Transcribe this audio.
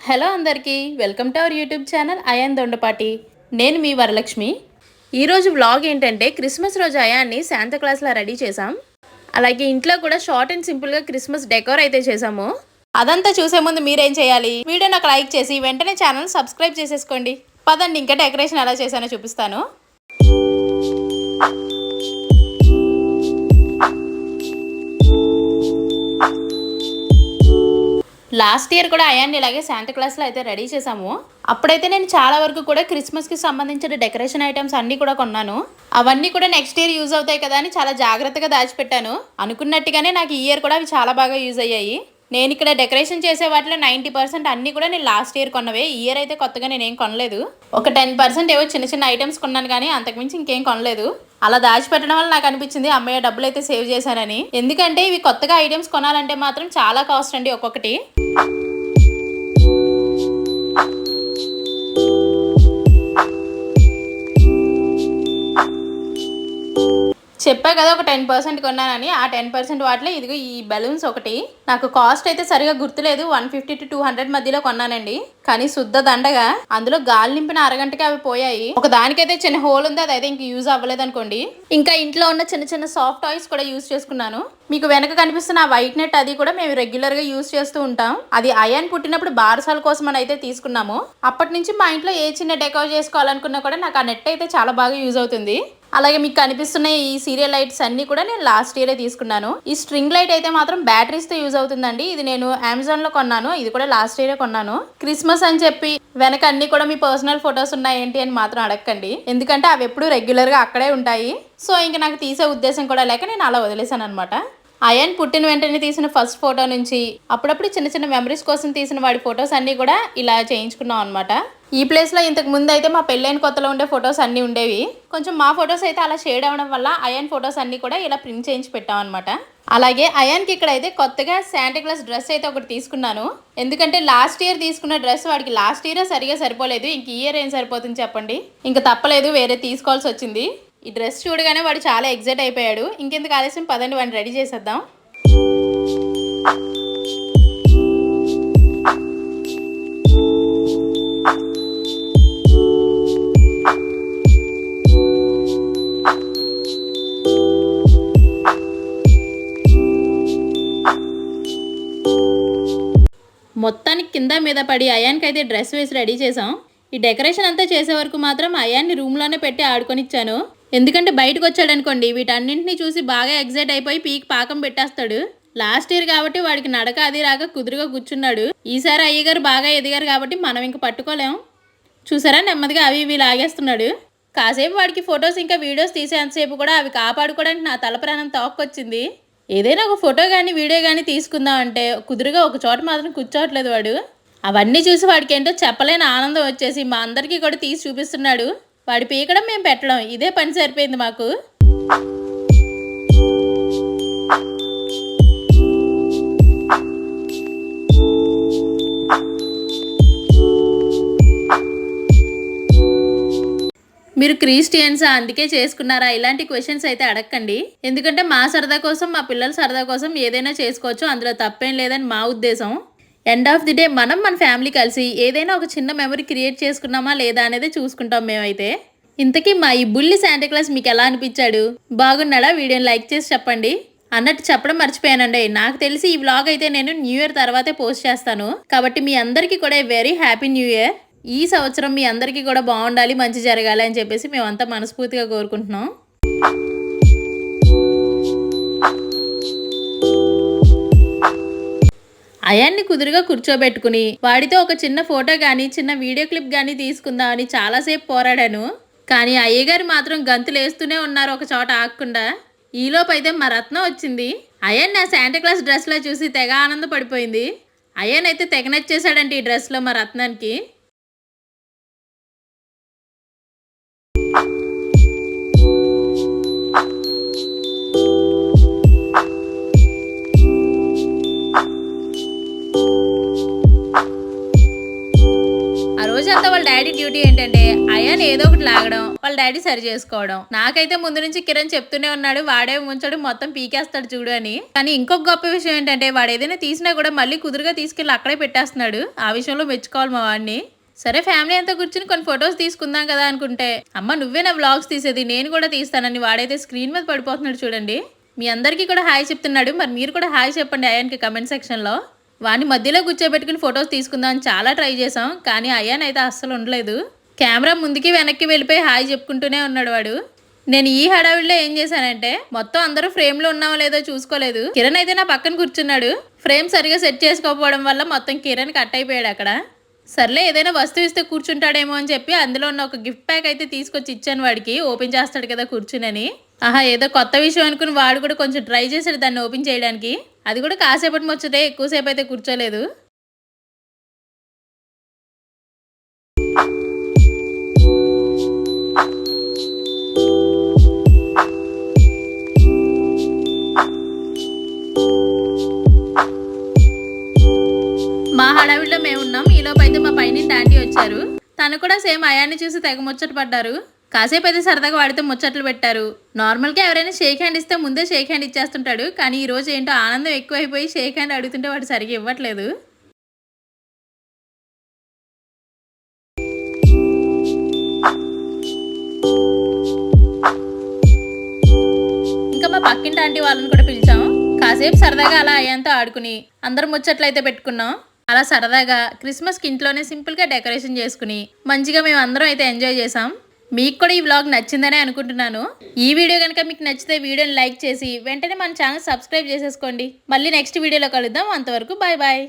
Hello అందరికీ welcome to our YouTube channel Ayan Dondapati. నేను మీ వరలక్ష్మి. ఈరోజు వ్లాగ్ ఏంటంటే క్రిస్మస్ రోజు అయాన్ని శాంతా క్లాస్లా రెడీ చేసాం. అలాగే ఇంట్లో కూడా షార్ట్ అండ్ సింపుల్గా క్రిస్మస్ డెకోర్ అయితే చేసాము. అదంతా చూసే ముందు మీరేం చేయాలి, వీడియోని ఒక లైక్ చేసి వెంటనే ఛానల్ సబ్స్క్రైబ్ చేసేసుకోండి. పదండి ఇంకా డెకరేషన్ ఎలా చేశానో చూపిస్తాను. లాస్ట్ ఇయర్ కూడా అయాన్ని ఇలాగే శాంతా క్లాస్లో అయితే రెడీ చేసాము. అప్పుడైతే నేను చాలా వరకు కూడా క్రిస్మస్కి సంబంధించిన డెకరేషన్ ఐటమ్స్ అన్నీ కూడా కొన్నాను. అవన్నీ కూడా నెక్స్ట్ ఇయర్ యూజ్ అవుతాయి కదా అని చాలా జాగ్రత్తగా దాచిపెట్టాను. అనుకున్నట్టుగానే నాకు ఈ ఇయర్ కూడా అవి చాలా బాగా యూజ్ అయ్యాయి. నేను ఇక్కడ డెకరేషన్ చేసే వాటిలో 90% అన్నీ కూడా నేను లాస్ట్ ఇయర్ కొన్నవే. ఈ ఇయర్ అయితే కొత్తగా నేనేం కొనలేదు. ఒక 10% ఏవో చిన్న చిన్న ఐటమ్స్ కొన్నాను కానీ అంతకుమించి ఇంకేం కొనలేదు. అలా దాచిపెట్టడం వల్ల నాకు అనిపించింది అమ్మయ్య డబ్బులు అయితే సేవ్ చేశానని. ఎందుకంటే ఇవి కొత్తగా ఐటమ్స్ కొనాలంటే మాత్రం చాలా కాస్ట్ అండి ఒక్కొక్కటి. చెప్పా కదా ఒక 10% కొన్నానని. ఆ 10% వాటిలో ఇదిగో ఈ బెలూన్స్ ఒకటి. నాకు కాస్ట్ అయితే సరిగా గుర్తులేదు, 150 to 200 మధ్యలో కొన్నానండి. కానీ శుద్ధ దండగా అందులో గాలి నింపిన అరగంటకి అవి పోయాయి. ఒక దానికైతే చిన్న హోల్ ఉంది, అదైతే ఇంక యూజ్ అవ్వలేదు అనుకోండి. ఇంకా ఇంట్లో ఉన్న చిన్న చిన్న సాఫ్ట్ టాయ్స్ కూడా యూజ్ చేసుకున్నాను. మీకు వెనక కనిపిస్తున్న ఆ వైట్ నెట్ అది కూడా మేము రెగ్యులర్ గా యూజ్ చేస్తూ ఉంటాం. అది అయాన్ పుట్టినప్పుడు బారసాల కోసం అని అయితే తీసుకున్నాము. అప్పటి నుంచి మా ఇంట్లో ఏ చిన్న డెకోర్ చేసుకోవాలనుకున్నా కూడా నాకు ఆ నెట్ అయితే చాలా బాగా యూజ్ అవుతుంది. అలాగే మీకు కనిపిస్తున్న ఈ సీరియల్ లైట్స్ అన్ని కూడా నేను లాస్ట్ ఇయరే తీసుకున్నాను. ఈ స్ట్రింగ్ లైట్ అయితే మాత్రం బ్యాటరీస్ తో యూజ్ అవుతుందండి. ఇది నేను అమెజాన్ లో కొన్నాను. ఇది కూడా లాస్ట్ ఇయరే కొన్నాను. క్రిస్మస్ అని చెప్పి వెనక అన్ని కూడా మీ పర్సనల్ ఫొటోస్ ఉన్నాయి ఏంటి అని మాత్రం అడగండి. ఎందుకంటే అవి ఎప్పుడు రెగ్యులర్ గా అక్కడే ఉంటాయి. సో ఇంకా నాకు తీసే ఉద్దేశం కూడా లేక నేను అలా వదిలేసాను అనమాట. అయాన్ పుట్టిన వెంటనే తీసిన ఫస్ట్ ఫోటో నుంచి అప్పుడప్పుడు చిన్న చిన్న మెమరీస్ కోసం తీసిన వాడి ఫొటోస్ అన్ని కూడా ఇలా చేయించుకున్నాం అనమాట. ఈ ప్లేస్ లో ఇంతకు ముందు అయితే మా పెళ్ళైన కొత్తలో ఉండే ఫొటోస్ అన్ని ఉండేవి. కొంచెం మా ఫొటోస్ అయితే అలా షేడ్ అవ్వడం వల్ల అయాన్ ఫొటోస్ అన్ని కూడా ఇలా ప్రింట్ చేయించి పెట్టాం అనమాట. అలాగే అయాన్కి ఇక్కడ అయితే కొత్తగా శాంటా క్లాస్ డ్రెస్ అయితే ఒకటి తీసుకున్నాను. ఎందుకంటే లాస్ట్ ఇయర్ తీసుకున్న డ్రెస్ వాడికి లాస్ట్ ఇయర్ సరిగా సరిపోలేదు. ఇంక ఈ ఇయర్ ఏం సరిపోతుంది చెప్పండి. ఇంకా తప్పలేదు, వేరే తీసుకోవాల్సి వచ్చింది. ఈ డ్రెస్ చూడగానే వాడు చాలా ఎగ్జైట్ అయిపోయాడు. ఇంకెందుకు ఆలస్యం, పదండి వాడిని రెడీ చేసేద్దాం. మొత్తానికి కింద మీద పడి అయాన్కి అయితే డ్రెస్ వేసి రెడీ చేసాం. ఈ డెకరేషన్ అంతా చేసే వరకు మాత్రం అయాన్ని రూమ్లోనే పెట్టి ఆడుకొనిచ్చాను. ఎందుకంటే బయటకు వచ్చాడు అనుకోండి వీటన్నింటినీ చూసి బాగా ఎగ్జైట్ అయిపోయి పీకి పాకం పెట్టేస్తాడు. లాస్ట్ ఇయర్ కాబట్టి వాడికి నడక అది రాక కుదురుగా కూర్చున్నాడు. ఈసారి అయ్యగారు బాగా ఎదిగారు కాబట్టి మనం ఇంక పట్టుకోలేం. చూసారా నెమ్మదిగా అవి ఇవి లాగేస్తున్నాడు. కాసేపు వాడికి ఫొటోస్ ఇంకా వీడియోస్ తీసేంతసేపు కూడా అవి కాపాడుకోవడానికి నా తల ప్రాణం తోక్కొచ్చింది. ఏదైనా ఒక ఫోటో కానీ వీడియో కానీ తీసుకుందాం అంటే కుదురుగా ఒక చోట మాత్రం కూర్చోవట్లేదు వాడు. అవన్నీ చూసి వాడికి ఏంటో చెప్పలేని ఆనందం వచ్చేసి మా అందరికీ కూడా తీసి చూపిస్తున్నాడు. వాడి పీకడం మేము పెట్టడం ఇదే పని సరిపోయింది మాకు. మీరు క్రిస్టియన్సా అందుకే చేసుకున్నారా ఇలాంటి క్వశ్చన్స్ అయితే అడగండి. ఎందుకంటే మా సరదా కోసం మా పిల్లల సరదా కోసం ఏదైనా చేసుకోవచ్చు, అందులో తప్పేం లేదని మా ఉద్దేశం. ఎండ్ ఆఫ్ ది డే మనం మన ఫ్యామిలీ కలిసి ఏదైనా ఒక చిన్న మెమరీ క్రియేట్ చేసుకున్నామా లేదా అనేది చూసుకుంటాం మేమైతే. ఇంతకీ మా ఈ బుల్లి శాంటా క్లాస్ మీకు ఎలా అనిపించాడు, బాగున్నాడా? వీడియోని లైక్ చేసి చెప్పండి. అన్నట్టు చెప్పడం మర్చిపోయానండి, నాకు తెలిసి ఈ వ్లాగ్ అయితే నేను న్యూ ఇయర్ తర్వాతే పోస్ట్ చేస్తాను. కాబట్టి మీ అందరికీ కూడా వెరీ హ్యాపీ న్యూ ఇయర్. ఈ సంవత్సరం మీ అందరికీ కూడా బాగుండాలి, మంచి జరగాలి అని చెప్పేసి మేమంతా మనస్ఫూర్తిగా కోరుకుంటున్నాం. అయాన్ని కుదురుగా కూర్చోబెట్టుకుని వాడితో ఒక చిన్న ఫోటో కానీ చిన్న వీడియో క్లిప్ కానీ తీసుకుందాం అని చాలాసేపు పోరాడాను. కానీ అయ్యగారు మాత్రం గంతులు వేస్తూనే ఉన్నారు ఒక చోట ఆగకుండా. ఈలోపు అయితే మా రత్నం వచ్చింది. అయాన్ నా శాంటా క్లాస్ డ్రెస్లో చూసి తెగ ఆనంద పడిపోయింది. అయాన్ అయితే తెగ నచ్చేసాడంటే ఈ డ్రెస్లో మా రత్నానికి. వాళ్ళ డాడీ డ్యూటీ ఏంటంటే అయాన్ ఏదో ఒకటి లాగడం, వాళ్ళ డాడీ సరి చేసుకోవడం. నాకైతే ముందు నుంచి కిరణ్ చెప్తూనే ఉన్నాడు, వాడే ముంచడు మొత్తం పీకేస్తాడు చూడు అని. కానీ ఇంకొక గొప్ప విషయం ఏంటంటే వాడు ఏదైనా తీసినా కూడా మళ్ళీ కుదురుగా తీసుకెళ్లి అక్కడే పెట్టేస్తున్నాడు. ఆ విషయంలో మెచ్చుకోవాలి మా వాడిని. సరే ఫ్యామిలీ అంతా కూర్చుని కొన్ని ఫొటోస్ తీసుకుందాం కదా అనుకుంటే, అమ్మ నువ్వే నా వ్లాగ్స్ తీసేది, నేను కూడా తీస్తానని వాడైతే స్క్రీన్ మీద పడిపోతున్నాడు చూడండి. మీ అందరికీ కూడా హాయ్ చెప్తున్నాడు. మరి మీరు కూడా హాయ్ చెప్పండి అయాన్కి కమెంట్ సెక్షన్లో. వాడిని మధ్యలో కూర్చోబెట్టుకుని ఫొటోస్ తీసుకుందాం అని చాలా ట్రై చేసాం, కానీ అయాన్ అయితే అస్సలు ఉండలేదు. కెమెరా ముందుకి వెనక్కి వెళ్ళిపోయి హాయ్ చెప్పుకుంటూనే ఉన్నాడు వాడు. నేను ఈ హడావిడిలో ఏం చేశానంటే మొత్తం అందరూ ఫ్రేమ్ లో ఉన్నామో లేదో చూసుకోలేదు. కిరణ్ అయితే నా పక్కన కూర్చున్నాడు. ఫ్రేమ్ సరిగా సెట్ చేసుకోకపోవడం వల్ల మొత్తం కిరణ్ కట్ అయిపోయాడు అక్కడ. సర్లే ఏదైనా వస్తువు ఇస్తే కూర్చుంటాడేమో అని చెప్పి అందులో ఉన్న ఒక గిఫ్ట్ ప్యాక్ అయితే తీసుకొచ్చి ఇచ్చాను వాడికి, ఓపెన్ చేస్తాడు కదా కూర్చునని. ఆహా ఏదో కొత్త విషయం అనుకుని వాడు కూడా కొంచెం ట్రై చేశాడు దాన్ని ఓపెన్ చేయడానికి. అది కూడా కాసేపటి ముచ్చటే, ఎక్కువసేపు అయితే కూర్చోలేదు. మా హడావిడిలో మేము ఉన్నాం. ఈలోపు అయితే మా పైన ఆంటీ వచ్చారు. తను కూడా సేమ్ అయాన్ని చూసి తెగ ముచ్చట పడ్డారు. కాసేపు అయితే సరదాగా వాడితే ముచ్చట్లు పెట్టారు. నార్మల్గా ఎవరైనా షేక్ హ్యాండ్ ఇస్తే ముందే షేక్ హ్యాండ్ ఇచ్చేస్తుంటాడు, కానీ ఈ రోజు ఏంటో ఆనందం ఎక్కువైపోయి షేక్ హ్యాండ్ అడుగుతుంటే వాడు సరిగ్గా ఇవ్వట్లేదు. ఇంకా మా పక్కింటి ఆంటీ వాళ్ళని కూడా పిలిచాం. కాసేపు సరదాగా అలా అయ్యాంతో ఆడుకుని అందరం ముచ్చట్లు అయితే పెట్టుకున్నాం. అలా సరదాగా క్రిస్మస్కి ఇంట్లోనే సింపుల్గా డెకరేషన్ చేసుకుని మంచిగా మేము అందరం అయితే ఎంజాయ్ చేసాం. మీకు కూడా ఈ వ్లాగ్ నచ్చిందనే అనుకుంటున్నాను. ఈ వీడియో కనుక మీకు నచ్చితే వీడియోని లైక్ చేసి వెంటనే మన ఛానల్ సబ్స్క్రైబ్ చేసేసుకోండి. మళ్ళీ నెక్స్ట్ వీడియోలో కలుద్దాం. అంతవరకు బాయ్ బాయ్.